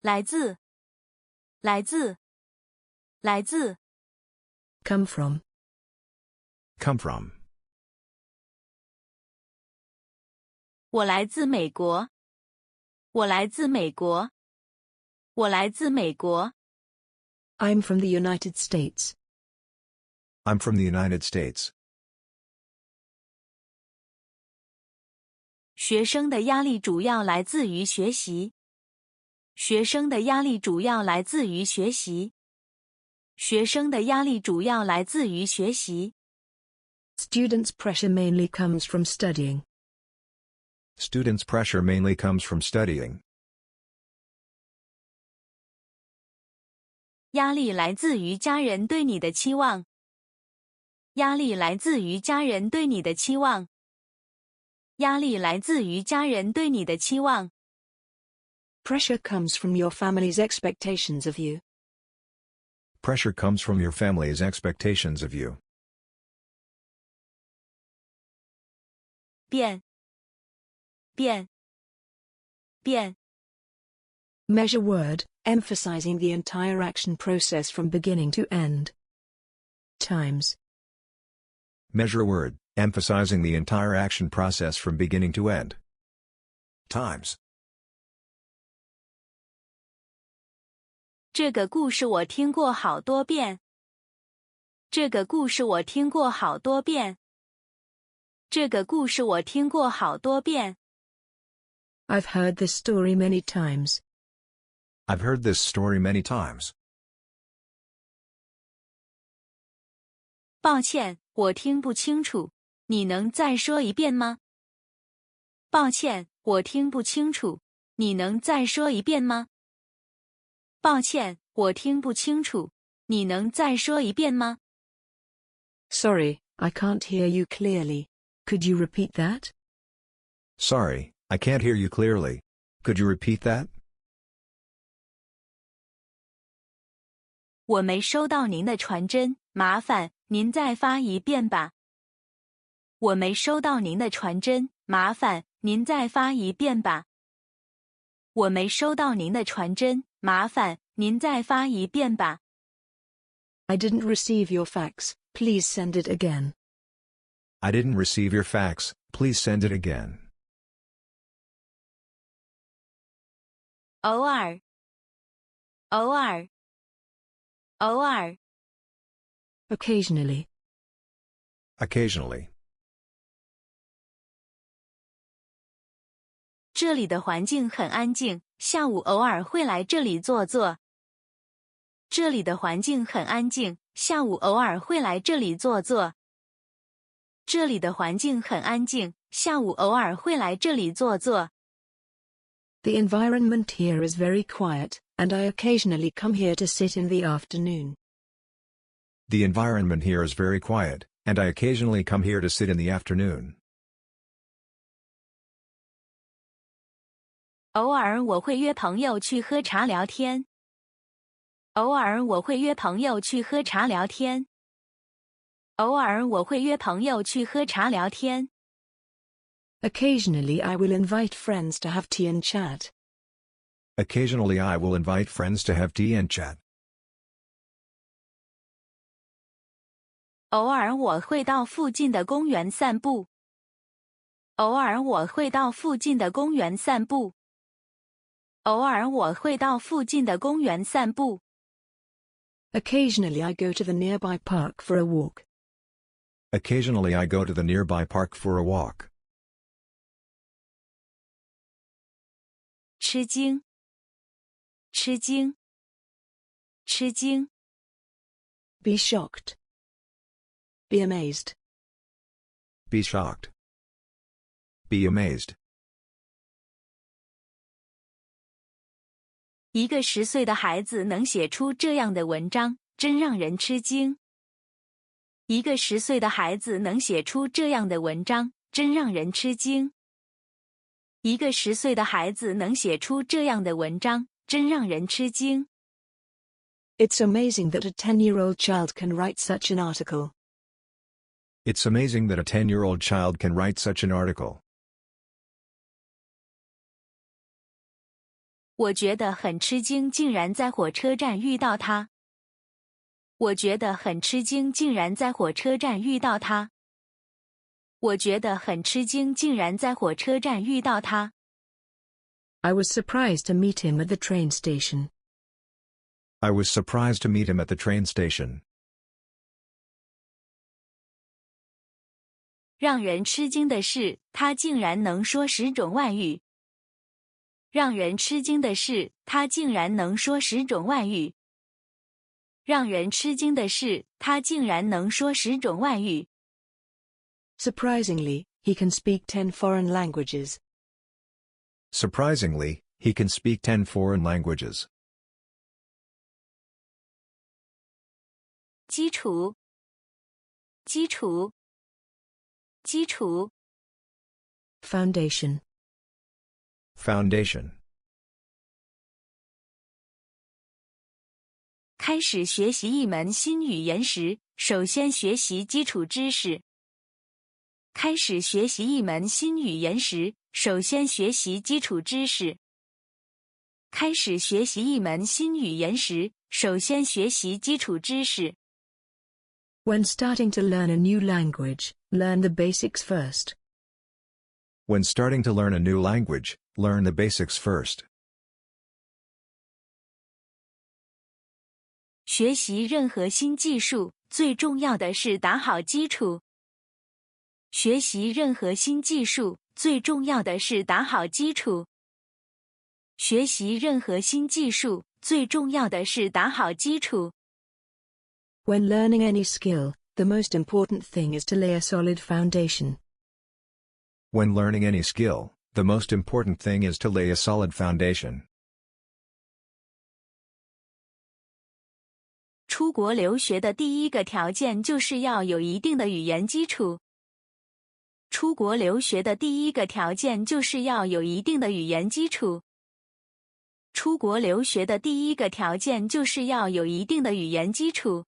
来自，来自，来自。Come from. Come from. 我来自美国，我来自美国，我来自美国。I'm from the United States. I'm from the United States. 学生的压力主要来自于学习。学生的压力主要来自于学习。学生的压力主要来自于学习。Students' pressure mainly comes from studying. Students' pressure mainly comes from studying. 压力来自于家人对你的期望。压力来自于家人对你的期望。压力来自于家人对你的期望。Pressure comes from your family's expectations of you. Pressure comes from your family's expectations of you. 变，变，变。Measure word, emphasizing the entire action process from beginning to end. Times. Measure word, emphasizing the entire action process from beginning to end. Times. 这个故事我听过好多遍。这个故事我听过好多遍。这个故事我听过好多遍。I've heard this story many times. I've heard this story many times. 抱歉，我听不清楚，你能再说一遍吗？抱歉，我听不清楚，你能再说一遍吗？抱歉，我听不清楚，你能再说一遍吗？ Sorry, I can't hear you clearly. Could you repeat that? Sorry, I can't hear you clearly. Could you repeat that? 我没收到您的传真，麻烦您再发一遍吧。我没收到您的传真，麻烦您再发一遍吧。我没收到您的传真，麻烦您再发一遍吧。I didn't receive your fax. Please send it again. I didn't receive your fax. Please send it again. 偶尔，偶尔，偶尔。Occasionally. Occasionally. 这里的环境很安静，下午偶尔会来这里坐坐。这里的环境很安静，下午偶尔会来这里坐坐。这里的环境很安静，下午偶尔会来这里坐坐。The environment here is very quiet, and I occasionally come here to sit in the afternoon. The environment here is very quiet, and I occasionally come here to sit in the afternoon. 偶尔我会约朋友去喝茶聊天。偶尔我会约朋友去喝茶聊天。偶尔我会约朋友去喝茶聊天。Occasionally I will invite friends to have tea and chat. Occasionally I will invite friends to have tea and chat. 偶尔我会到附近的公园散步。偶尔我会到附近的公园散步。偶尔我会到附近的公园散步。Occasionally I go to the nearby park for a walk. Occasionally I go to the nearby park for a walk. 吃惊，吃惊，吃惊。Be shocked. Be amazed. Be shocked. Be amazed. 一个10岁的孩子能写出这样的文章，真让人吃惊。一个10岁的孩子能写出这样的文章，真让人吃惊。一个10岁的孩子能写出这样的文章，真让人吃惊。It's amazing that a 10-year-old child can write such an article. It's amazing that a 10-year-old child can write such an article. 我觉得很吃惊，竟然在火车站遇到他。我觉得很吃惊，竟然在火车站遇到他。我觉得很吃惊，竟然在火车站遇到他。I was surprised to meet him at the train station. I was surprised to meet him at the train station. 让人吃惊的是，他竟然能说10种外语。让人吃惊的是，他竟然能说10种外语。让人吃惊的是，他竟然能说10种外语。Surprisingly, he can speak 10 foreign languages. Surprisingly, he can speak 10 foreign languages. 基础，基础，基础。Foundation. Foundation. 开始学习一门新语言时，首先学习基础知识。开始学习一门新语言时，首先学习基础知识。开始学习一门新语言时，首先学习基础知识。When starting to learn a new language, learn the basics first. When starting to learn a new language, learn the basics first. 学习任何新技术，最重要的是打好基础。学习任何新技术，最重要的是打好基础。学习任何新技术，最重要的是打好基础。When learning any skill, the most important thing is to lay a solid foundation. When learning any skill, the most important thing is to lay a solid foundation. 出国留学的第一个条件就是要有一定的语言基础。出国留学的第一个条件就是要有一定的语言基础。出国留学的第一个条件就是要有一定的语言基础。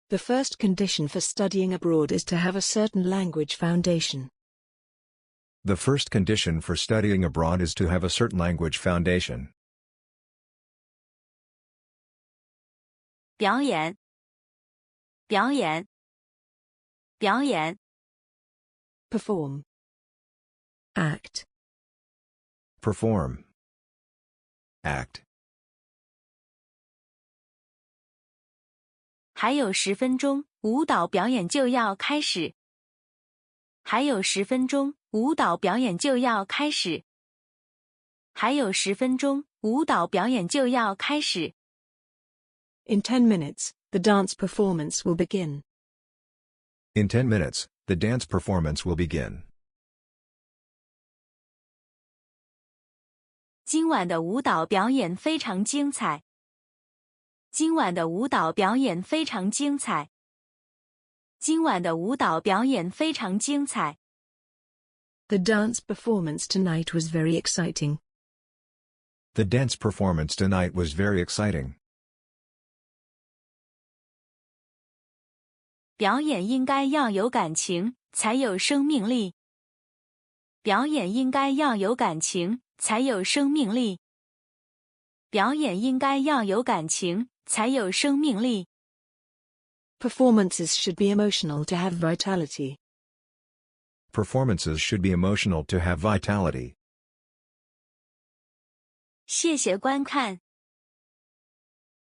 The first condition for studying abroad is to have a certain language foundation. The first condition for studying abroad is to have a certain language foundation. 表演，表演，表演。Perform. Act. Perform. Act. 还有10分钟，舞蹈表演就要开始。还有10分钟，舞蹈表演就要开始。还有10分钟，舞蹈表演就要开始。In 10 minutes, the dance performance will begin. In 10 minutes, the dance performance will begin. 今晚的舞蹈表演非常精彩。今晚的舞蹈表演非常精彩。今晚的舞蹈表演非常精彩。The dance performance tonight was very exciting. The dance performance tonight was very exciting. 表演应该要有感情，才有生命力。表演应该要有感情，才有生命力。表演应该要有感情，才有生命力。Performances should be emotional to have vitality. Performances should be emotional to have vitality. 谢谢观看。